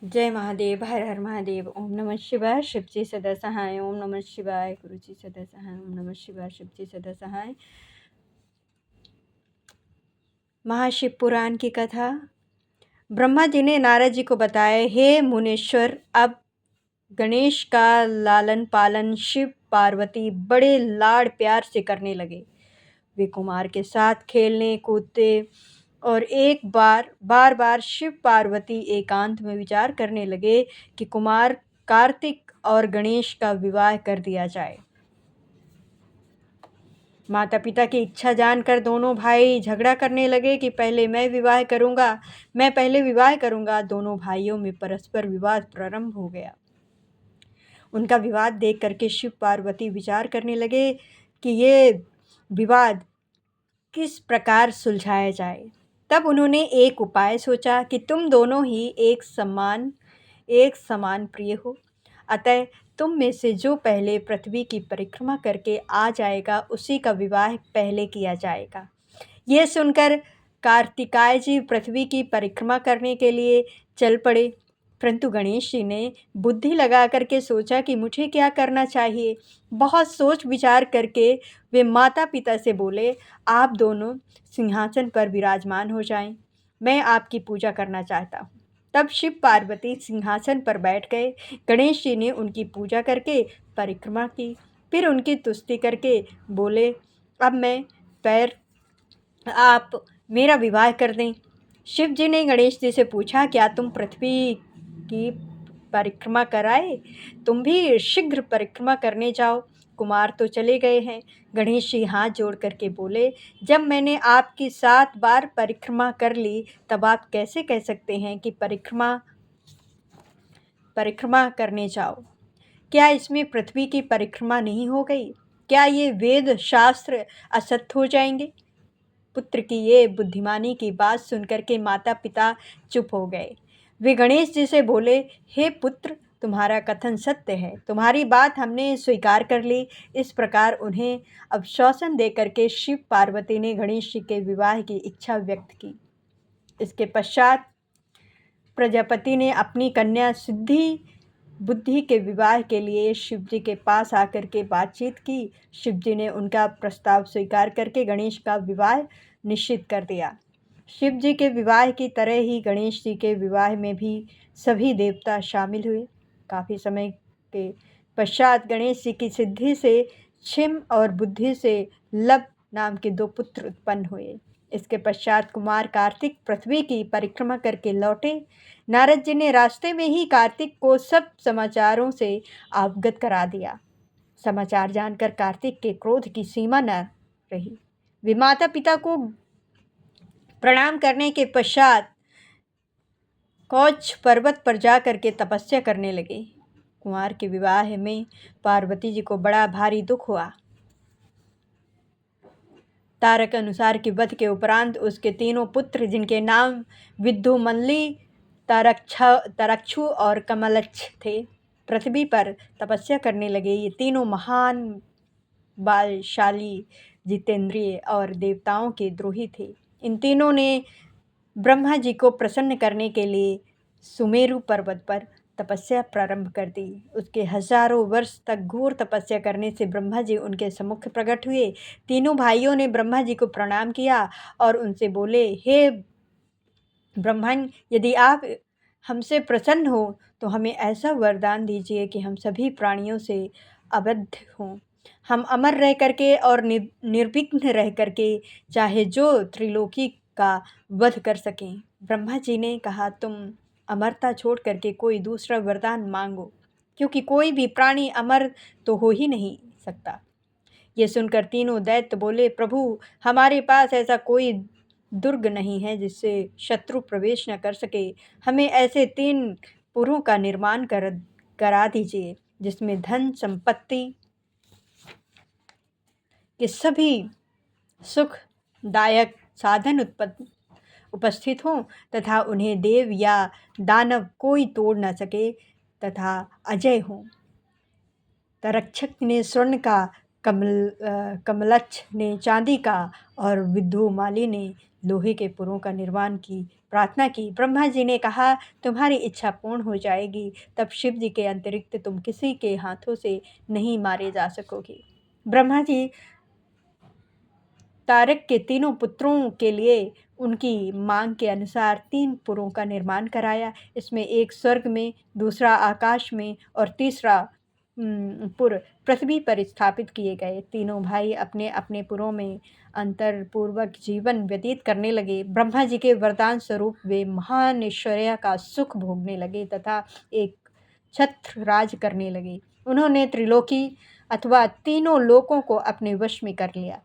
जय महादेव, हर हर महादेव। ओम नमः शिवाय, शिवजी सदा सहाय। ओम नमः शिवाय, गुरुजी सदा सहाय। ओम नमः शिवाय, शिवजी सदा सहाय। महाशिव पुराण की कथा। ब्रह्मा जी ने नारद जी को बताया, हे मुनीश्वर, अब गणेश का लालन पालन शिव पार्वती बड़े लाड़ प्यार से करने लगे। वे कुमार के साथ खेलने कूदते और एक बार बार शिव पार्वती एकांत में विचार करने लगे कि कुमार कार्तिक और गणेश का विवाह कर दिया जाए। माता पिता की इच्छा जानकर दोनों भाई झगड़ा करने लगे कि पहले मैं पहले विवाह करूंगा। दोनों भाइयों में परस्पर विवाद प्रारंभ हो गया। उनका विवाद देख करके शिव पार्वती विचार करने लगे कि ये विवाद किस प्रकार सुलझाया जाए। तब उन्होंने एक उपाय सोचा कि तुम दोनों ही एक समान प्रिय हो, अतः तुम में से जो पहले पृथ्वी की परिक्रमा करके आ जाएगा उसी का विवाह पहले किया जाएगा। यह सुनकर कार्तिकाय जी पृथ्वी की परिक्रमा करने के लिए चल पड़े, परंतु गणेश जी ने बुद्धि लगा करके सोचा कि मुझे क्या करना चाहिए। बहुत सोच विचार करके वे माता पिता से बोले, आप दोनों सिंहासन पर विराजमान हो जाएं, मैं आपकी पूजा करना चाहता हूँ। तब शिव पार्वती सिंहासन पर बैठ गए। गणेश जी ने उनकी पूजा करके परिक्रमा की, फिर उनकी तुष्टि करके बोले, अब मैं पैर आप मेरा विवाह कर दें। शिव जी ने गणेश जी से पूछा, क्या तुम पृथ्वी की परिक्रमा कराए? तुम भी शीघ्र परिक्रमा करने जाओ, कुमार तो चले गए हैं। गणेश जी हाथ जोड़ करके बोले, जब मैंने आपकी 7 बार परिक्रमा कर ली, तब आप कैसे कह सकते हैं कि परिक्रमा करने जाओ? क्या इसमें पृथ्वी की परिक्रमा नहीं हो गई? क्या ये वेद शास्त्र असत्य हो जाएंगे? पुत्र की ये बुद्धिमानी की बात सुनकर के माता पिता चुप हो गए। वे गणेश जी से बोले, हे पुत्र, तुम्हारा कथन सत्य है, तुम्हारी बात हमने स्वीकार कर ली। इस प्रकार उन्हें आश्वासन देकर के शिव पार्वती ने गणेश जी के विवाह की इच्छा व्यक्त की। इसके पश्चात प्रजापति ने अपनी कन्या सिद्धि बुद्धि के विवाह के लिए शिव जी के पास आकर के बातचीत की। शिव जी ने उनका प्रस्ताव स्वीकार करके गणेश का विवाह निश्चित कर दिया। शिव जी के विवाह की तरह ही गणेश जी के विवाह में भी सभी देवता शामिल हुए। काफ़ी समय के पश्चात गणेश जी की सिद्धि से छिम और बुद्धि से लब नाम के 2 पुत्र उत्पन्न हुए। इसके पश्चात कुमार कार्तिक पृथ्वी की परिक्रमा करके लौटे। नारद जी ने रास्ते में ही कार्तिक को सब समाचारों से अवगत करा दिया। समाचार जानकर कार्तिक के क्रोध की सीमा न रही। वे माता पिता को प्रणाम करने के पश्चात कौच पर्वत पर जा करके तपस्या करने लगे। कुमार के विवाह में पार्वती जी को बड़ा भारी दुख हुआ। तारक अनुसार के वध के उपरांत उसके 3 पुत्र, जिनके नाम विद्युमल्ली, तरक्षु और कमलच्छ थे, पृथ्वी पर तपस्या करने लगे। ये तीनों महान बलशाली, जितेंद्रिय और देवताओं के द्रोही थे। इन तीनों ने ब्रह्मा जी को प्रसन्न करने के लिए सुमेरु पर्वत पर तपस्या प्रारंभ कर दी। उसके हजारों वर्ष तक घोर तपस्या करने से ब्रह्मा जी उनके सम्मुख प्रकट हुए। तीनों भाइयों ने ब्रह्मा जी को प्रणाम किया और उनसे बोले, हे ब्रह्मन, यदि आप हमसे प्रसन्न हो तो हमें ऐसा वरदान दीजिए कि हम सभी प्राणियों से अबद्ध हों। हम अमर रह करके और निर्विघ्न रह करके चाहे जो त्रिलोकी का वध कर सकें। ब्रह्मा जी ने कहा, तुम अमरता छोड़ करके कोई दूसरा वरदान मांगो, क्योंकि कोई भी प्राणी अमर तो हो ही नहीं सकता। ये सुनकर तीनों दैत्य बोले, प्रभु, हमारे पास ऐसा कोई दुर्ग नहीं है जिससे शत्रु प्रवेश न कर सके। हमें ऐसे 3 पुरों का निर्माण करा दीजिए, जिसमें धन संपत्ति के सभी सुखदायक साधन उपस्थित हों तथा उन्हें देव या दानव कोई तोड़ न सके तथा अजय हों। तरक्षक ने स्वर्ण का, कमलच्छ ने चांदी का और विद्युमाली ने लोहे के पुरों का निर्माण की प्रार्थना की। ब्रह्मा जी ने कहा, तुम्हारी इच्छा पूर्ण हो जाएगी, तब शिव जी के अतिरिक्त तुम किसी के हाथों से नहीं मारे जा सकोगे। ब्रह्मा जी तारक के तीनों पुत्रों के लिए उनकी मांग के अनुसार 3 पुरों का निर्माण कराया। इसमें एक स्वर्ग में, दूसरा आकाश में और तीसरा पुर पृथ्वी पर स्थापित किए गए। तीनों भाई अपने अपने पुरों में अंतरपूर्वक जीवन व्यतीत करने लगे। ब्रह्मा जी के वरदान स्वरूप वे महान ऐश्वर्य का सुख भोगने लगे तथा एक छत्र राज करने लगे। उन्होंने त्रिलोकी अथवा तीनों लोकों को अपने वश में कर लिया।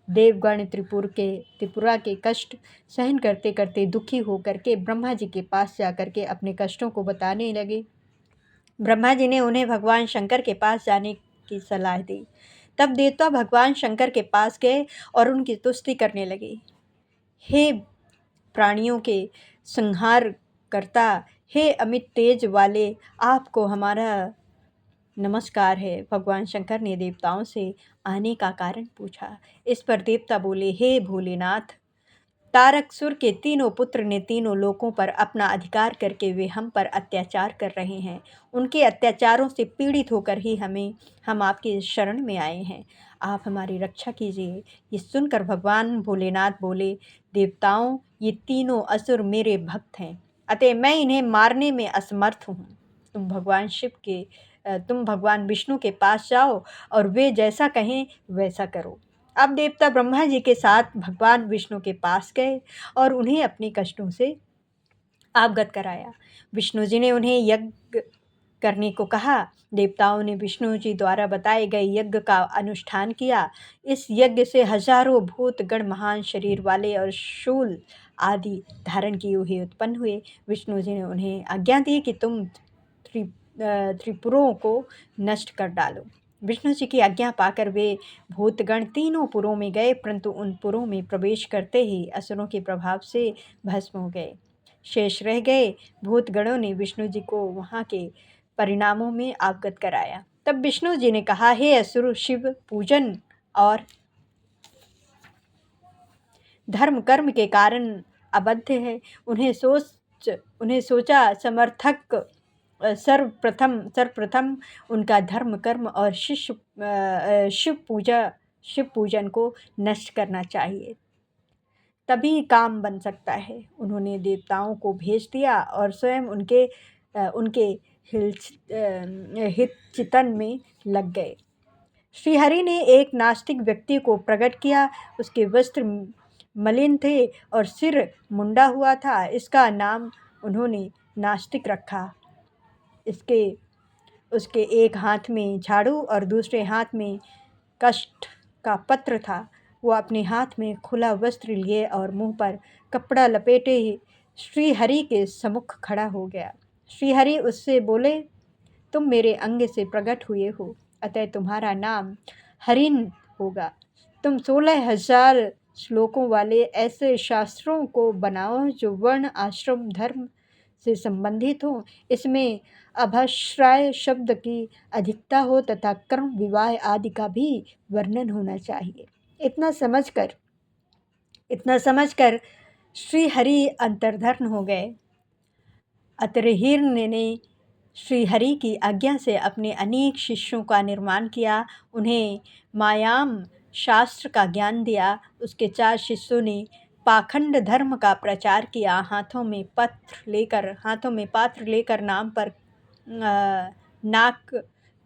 देवगण त्रिपुरा के कष्ट सहन करते करते दुखी होकर के ब्रह्मा जी के पास जाकर के अपने कष्टों को बताने लगे। ब्रह्मा जी ने उन्हें भगवान शंकर के पास जाने की सलाह दी। तब देवता भगवान शंकर के पास गए और उनकी स्तुति करने लगे। हे प्राणियों के संहार करता, हे अमित तेज वाले, आपको हमारा नमस्कार है। भगवान शंकर ने देवताओं से आने का कारण पूछा। इस पर देवता बोले, हे भोलेनाथ, तारकसुर के तीनों पुत्र ने तीनों लोकों पर अपना अधिकार करके वे हम पर अत्याचार कर रहे हैं। उनके अत्याचारों से पीड़ित होकर ही हम आपकी शरण में आए हैं। आप हमारी रक्षा कीजिए। ये सुनकर भगवान भोलेनाथ बोले, देवताओं, ये तीनों असुर मेरे भक्त हैं, अतः मैं इन्हें मारने में असमर्थ हूँ। तुम भगवान विष्णु के पास जाओ और वे जैसा कहें वैसा करो। अब देवता ब्रह्मा जी के साथ भगवान विष्णु के पास गए और उन्हें अपने कष्टों से अवगत कराया। विष्णु जी ने उन्हें यज्ञ करने को कहा। देवताओं ने विष्णु जी द्वारा बताए गए यज्ञ का अनुष्ठान किया। इस यज्ञ से हजारों भूत गण महान शरीर वाले और शूल आदि धारण किए हुए उत्पन्न हुए। विष्णु जी ने उन्हें आज्ञा दी कि तुम त्रिपुरों को नष्ट कर डालो। विष्णु जी की आज्ञा पाकर वे भूतगण तीनों पुरों में गए, परंतु उन पुरों में प्रवेश करते ही असुरों के प्रभाव से भस्म हो गए। शेष रह गए भूतगणों ने विष्णु जी को वहाँ के परिणामों में अवगत कराया। तब विष्णु जी ने कहा, हे असुर, शिव पूजन और धर्म कर्म के कारण अबद्ध है। उन्हें सोचा समर्थक सर्वप्रथम उनका धर्म कर्म और शिव पूजन को नष्ट करना चाहिए, तभी काम बन सकता है। उन्होंने देवताओं को भेज दिया और स्वयं उनके हित चिंतन में लग गए। श्रीहरि ने एक नास्तिक व्यक्ति को प्रकट किया। उसके वस्त्र मलिन थे और सिर मुंडा हुआ था। इसका नाम उन्होंने नास्तिक रखा। उसके एक हाथ में झाड़ू और दूसरे हाथ में कष्ट का पत्र था। वो अपने हाथ में खुला वस्त्र लिए और मुंह पर कपड़ा लपेटे ही श्रीहरि के सम्मुख खड़ा हो गया। श्रीहरि उससे बोले, तुम मेरे अंग से प्रकट हुए हो, अतः तुम्हारा नाम हरिन होगा। तुम 16,000 श्लोकों वाले ऐसे शास्त्रों को बनाओ जो वर्ण आश्रम धर्म से संबंधित हो। इसमें अभश्राय शब्द की अधिकता हो तथा कर्म विवाह आदि का भी वर्णन होना चाहिए। इतना समझकर श्रीहरि अंतर्धान हो गए। अतर्हिर्ण ने श्रीहरि की आज्ञा से अपने अनेक शिष्यों का निर्माण किया। उन्हें मायाम शास्त्र का ज्ञान दिया। उसके 4 शिष्यों ने पाखंड धर्म का प्रचार किया। हाथों में पात्र लेकर नाक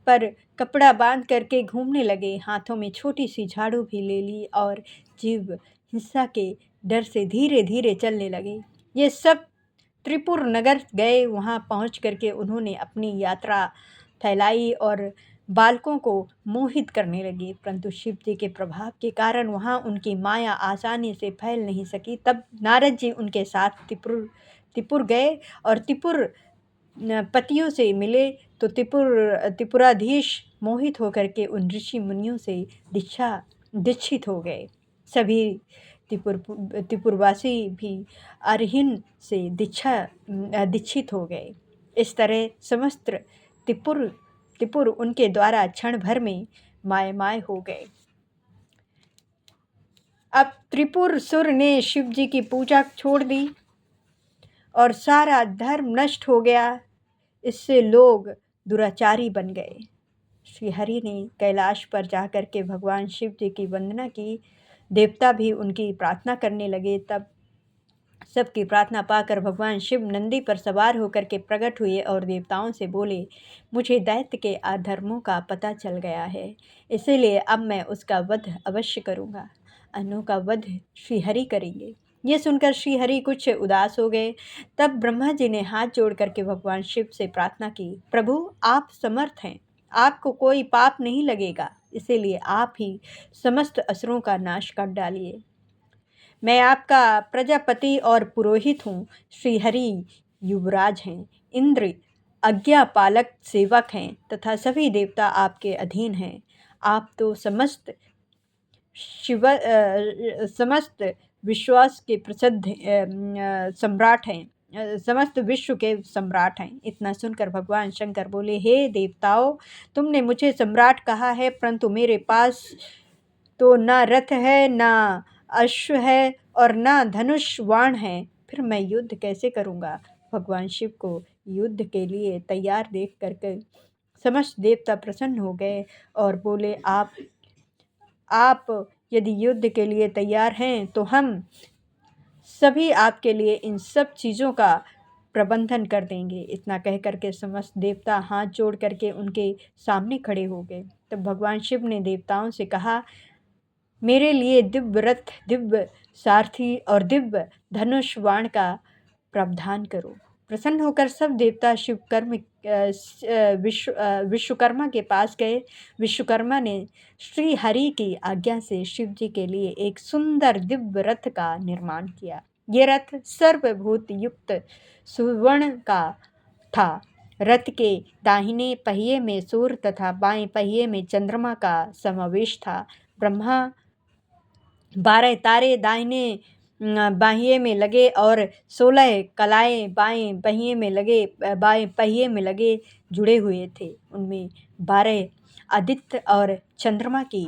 पर कपड़ा बांध करके घूमने लगे। हाथों में छोटी सी झाड़ू भी ले ली और जीव हिंसा के डर से धीरे धीरे चलने लगे। ये सब त्रिपुर नगर गए। वहाँ पहुँच करके उन्होंने अपनी यात्रा फैलाई और बालकों को मोहित करने लगी, परंतु शिव जी के प्रभाव के कारण वहाँ उनकी माया आसानी से फैल नहीं सकी। तब नारद जी उनके साथ त्रिपुर गए और त्रिपुर पतियों से मिले तो त्रिपुराधीश मोहित होकर के उन ऋषि मुनियों से दीक्षित हो गए। सभी त्रिपुरवासी भी अरहिन से दीक्षित हो गए। इस तरह समस्त त्रिपुर उनके द्वारा क्षण भर में माय हो गए। अब त्रिपुर सुर ने शिव जी की पूजा छोड़ दी और सारा धर्म नष्ट हो गया। इससे लोग दुराचारी बन गए। श्री हरि ने कैलाश पर जाकर के भगवान शिव जी की वंदना की। देवता भी उनकी प्रार्थना करने लगे। तब सबकी प्रार्थना पाकर भगवान शिव नंदी पर सवार होकर के प्रकट हुए और देवताओं से बोले, मुझे दैत्य के अधर्मों का पता चल गया है, इसीलिए अब मैं उसका वध अवश्य करूँगा। अन्नों का वध श्रीहरि करेंगे। ये सुनकर श्रीहरि कुछ उदास हो गए। तब ब्रह्मा जी ने हाथ जोड़ करके भगवान शिव से प्रार्थना की, प्रभु आप समर्थ हैं, आपको कोई पाप नहीं लगेगा, इसीलिए आप ही समस्त असुरों का नाश कर डालिए। मैं आपका प्रजापति और पुरोहित हूँ। श्रीहरि युवराज हैं, इंद्र आज्ञा पालक सेवक हैं तथा सभी देवता आपके अधीन हैं। आप तो समस्त विश्वास के प्रसिद्ध सम्राट हैं, समस्त विश्व के सम्राट हैं। इतना सुनकर भगवान शंकर बोले, हे देवताओं, तुमने मुझे सम्राट कहा है, परंतु मेरे पास तो ना रथ है, ना अश्व है और ना धनुष बाण है, फिर मैं युद्ध कैसे करूँगा। भगवान शिव को युद्ध के लिए तैयार देख करके समस्त देवता प्रसन्न हो गए और बोले, आप यदि युद्ध के लिए तैयार हैं तो हम सभी आपके लिए इन सब चीज़ों का प्रबंधन कर देंगे। इतना कह करके समस्त देवता हाथ जोड़ करके उनके सामने खड़े हो गए। तब भगवान शिव ने देवताओं से कहा, मेरे लिए दिव्य रथ, दिव्य सारथी और दिव्य धनुष बाण का प्रावधान करो। प्रसन्न होकर सब देवता विश्वकर्मा के पास गए। विश्वकर्मा ने श्री हरि की आज्ञा से शिव जी के लिए एक सुंदर दिव्य रथ का निर्माण किया। ये रथ सर्वभूत युक्त सुवर्ण का था। रथ के दाहिने पहिए में सूर्य तथा बाएं पहिए में चंद्रमा का समावेश था। ब्रह्मा 12 तारे दाहिने बाहिए में लगे और 16 कलाएं बाएं पहिए में लगे जुड़े हुए थे। उनमें 12 आदित्य और चंद्रमा की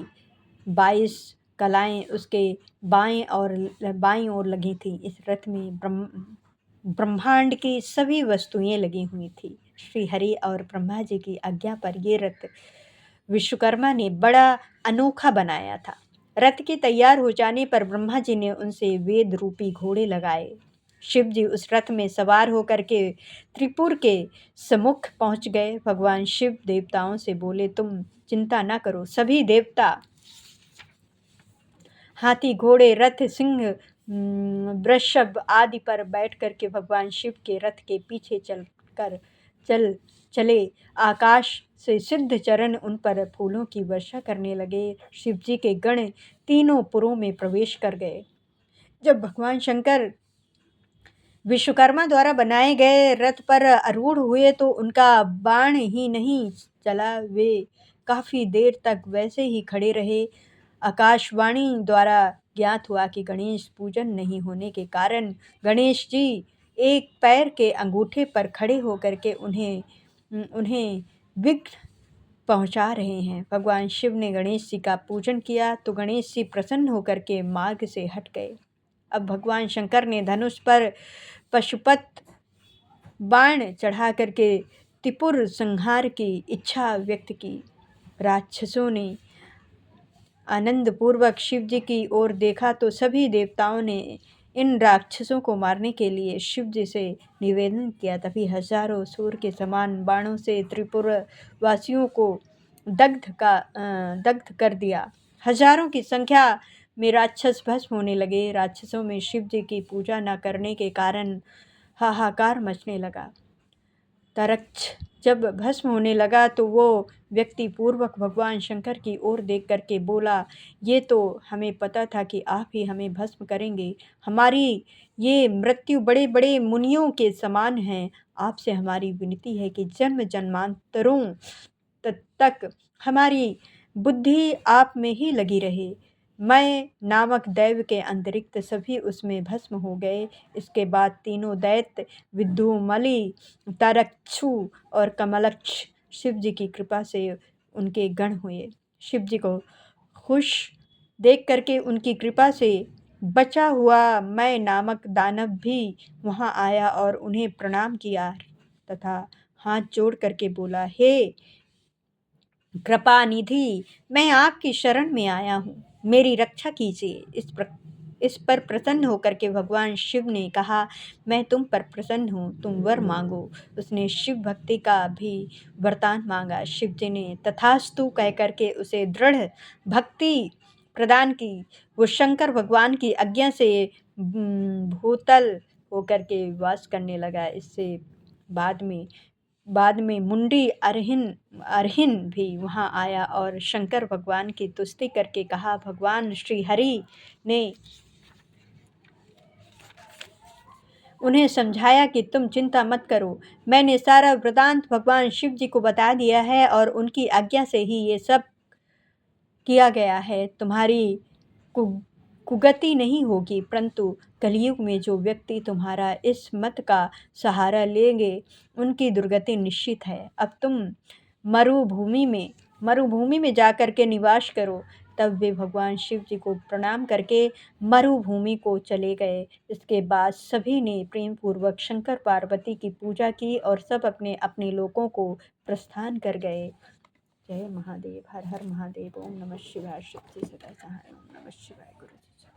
22 कलाएं उसके बाईं ओर लगी थी। इस रथ में ब्रह्मांड की सभी वस्तुएं लगी हुई थी। श्री हरि और ब्रह्मा जी की आज्ञा पर ये रथ विश्वकर्मा ने बड़ा अनोखा बनाया था। रथ के तैयार हो जाने पर ब्रह्मा जी ने उनसे वेद रूपी घोड़े लगाए। शिव जी उस रथ में सवार होकर के त्रिपुर के सम्मुख पहुंच गए। भगवान शिव देवताओं से बोले, तुम चिंता न करो, सभी देवता हाथी, घोड़े, रथ, सिंह, वृषभ आदि पर बैठ करके भगवान शिव के रथ के पीछे चले। आकाश से सिद्ध चरण उन पर फूलों की वर्षा करने लगे। शिव जी के गण तीनों पुरों में प्रवेश कर गए। जब भगवान शंकर विश्वकर्मा द्वारा बनाए गए रथ पर आरूढ़ हुए तो उनका बाण ही नहीं चला, वे काफ़ी देर तक वैसे ही खड़े रहे। आकाशवाणी द्वारा ज्ञात हुआ कि गणेश पूजन नहीं होने के कारण गणेश जी एक पैर के अंगूठे पर खड़े होकर के उन्हें विघ्न पहुंचा रहे हैं। भगवान शिव ने गणेश जी का पूजन किया तो गणेश जी प्रसन्न होकर के मार्ग से हट गए। अब भगवान शंकर ने धनुष पर पशुपत बाण चढ़ा करके त्रिपुर संहार की इच्छा व्यक्त की। राक्षसों ने आनंदपूर्वक शिव जी की ओर देखा तो सभी देवताओं ने इन राक्षसों को मारने के लिए शिव जी से निवेदन किया। तभी हजारों सूर्य के समान बाणों से त्रिपुर वासियों को दग्ध कर दिया। हजारों की संख्या में राक्षस भस्म होने लगे। राक्षसों में शिव जी की पूजा न करने के कारण हाहाकार मचने लगा। तरक्ष जब भस्म होने लगा तो वो व्यक्ति पूर्वक भगवान शंकर की ओर देख करके बोला, ये तो हमें पता था कि आप ही हमें भस्म करेंगे। हमारी ये मृत्यु बड़े बड़े मुनियों के समान है। आपसे हमारी विनती है कि जन्म जन्मांतरों तक हमारी बुद्धि आप में ही लगी रहे। मैं नामक दैव के अतिरिक्त सभी उसमें भस्म हो गए। इसके बाद तीनों दैत्य विद्युमली, तारक्षु और कमलक्ष शिव जी की कृपा से उनके गण हुए। शिव जी को खुश देख करके उनकी कृपा से बचा हुआ मैं नामक दानव भी वहां आया और उन्हें प्रणाम किया तथा हाथ जोड़ करके बोला, हे कृपा निधि, मैं आपकी शरण में आया हूँ, मेरी रक्षा कीजिए। इस पर प्रसन्न होकर के भगवान शिव ने कहा, मैं तुम पर प्रसन्न हूँ, तुम वर मांगो। उसने शिव भक्ति का भी वरदान मांगा। शिव जी ने तथास्तु कह करके उसे दृढ़ भक्ति प्रदान की। वो शंकर भगवान की आज्ञा से भूतल होकर के वास करने लगा। इससे बाद में मुंडी अरहिन भी वहां आया और शंकर भगवान की तुष्टि करके कहा, भगवान श्री हरि ने उन्हें समझाया कि तुम चिंता मत करो, मैंने सारा वृतांत भगवान शिव जी को बता दिया है और उनकी आज्ञा से ही ये सब किया गया है। तुम्हारी कु कुगति नहीं होगी, परंतु कलयुग में जो व्यक्ति तुम्हारा इस मत का सहारा लेंगे, उनकी दुर्गति निश्चित है। अब तुम मरुभूमि में जाकर के निवास करो। तब वे भगवान शिव जी को प्रणाम करके मरुभूमि को चले गए। इसके बाद सभी ने प्रेम पूर्वक शंकर पार्वती की पूजा की और सब अपने अपने लोकों को प्रस्थान कर गए। जय महादेव। हर हर महादेव। ओम नमः शिवाय। शिव जी सदा सहाय। ओम नमः शिवाय। गुरु जी।